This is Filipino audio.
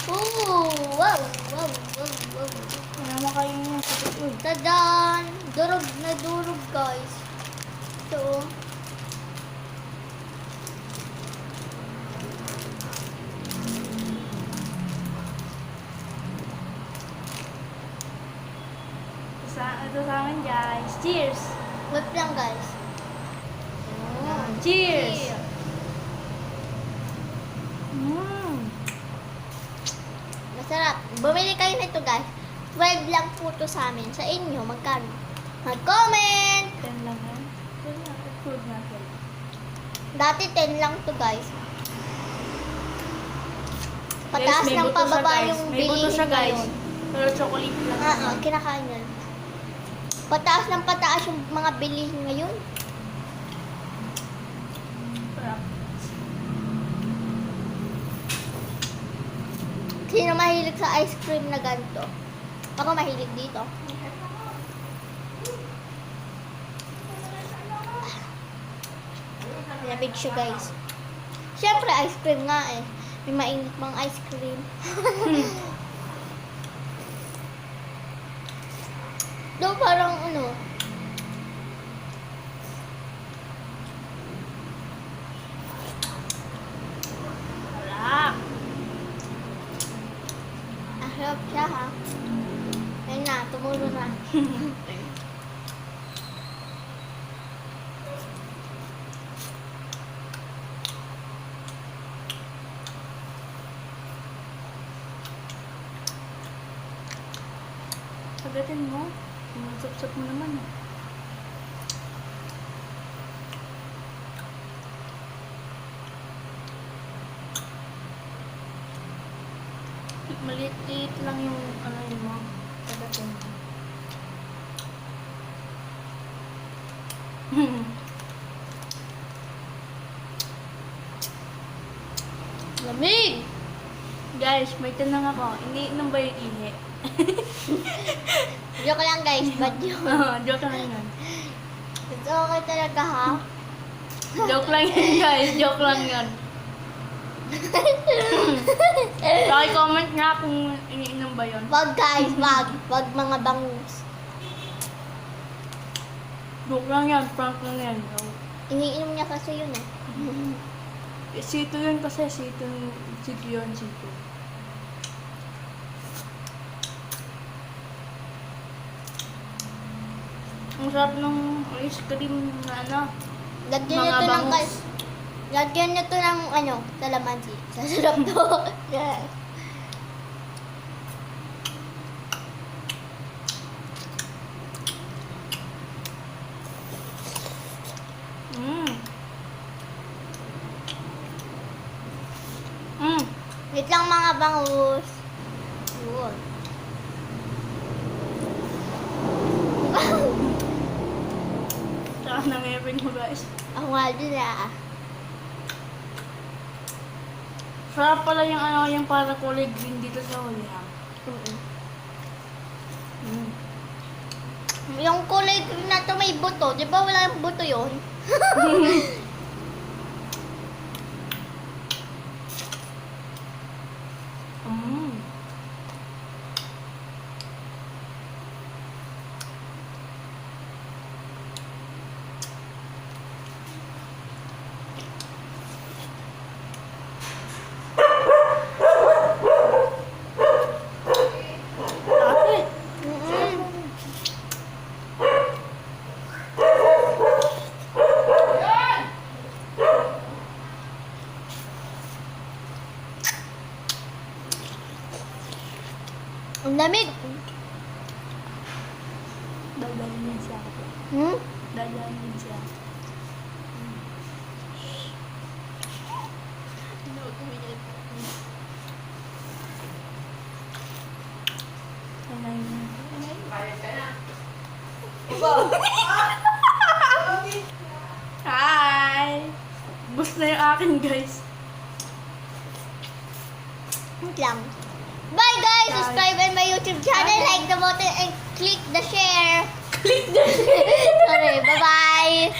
Oh, wow, wow, wow, wow. Ano naman kayo niya? Sakit yun. Tadan! Durog na durog, guys. Ito. Ito sa amin guys. Cheers! Wait lang, guys. Cheers! Masarap. Bumili kayo nito, guys. 12 lang po to sa amin. Sa inyo, magkano? Mag-comment! 10 lang yan. Food natin. Dati 10 lang to, guys. Pataas Guys, may ng buto siya, pababa guys. yung May buto bilihin siya guys. ngayon. Pero chocolate lang. Kinakain yan. Pataas ng pataas yung mga bilihin ngayon. Sarap. Sino mahilig sa ice cream na ganito? Ako mahilig dito. Lamig siya, guys. Siyempre, ice cream nga eh. May mainit mang ice cream. Do parang ano, Sarap. ahirap siya ha. Ayun na, tumulo na. Sagatin mo. Sap-sap mo naman eh. Maliit lang yung ano yun mo. Sagatin mo. Lamig! Guys, may tanong ako. Iniinom ba yung ihi? Joke lang, guys. Bad yun. Oo, joke lang yun. It's okay talaga ha. Joke lang yun guys. Joke lang yun. Paki-comment nga kung iniinom ba yun. Wag, guys. Wag. Wag mga bangus. Joke lang yan. Prank lang yan. Iniinom niya kasi yun eh. Sito yun kasi. Sito yun. Sito. Ang sarap ng ice cream na ano. Lagyan Mga nyo to ng bangus. Lagyan nyo to ng ano, talamansi. Sasarap to. Yeah. Mm. Mm. Wait lang mga bangus. Yun. Saan nangyayari mo guys? Ang wali na. Sarap pala yung ano, yung para kulay green dito sa huli ha. Mm. Yung kulay green na to may buto. Di ba wala yung buto yun? Mm. Ate, Ang lamig. dadalhin niya siya. Hmm? Dadalhin siya. Hi! Bus na yung akin, guys. Wait lang. Bye guys! Subscribe on my YouTube channel, like the button, and click the share. Click the Sorry, bye-bye!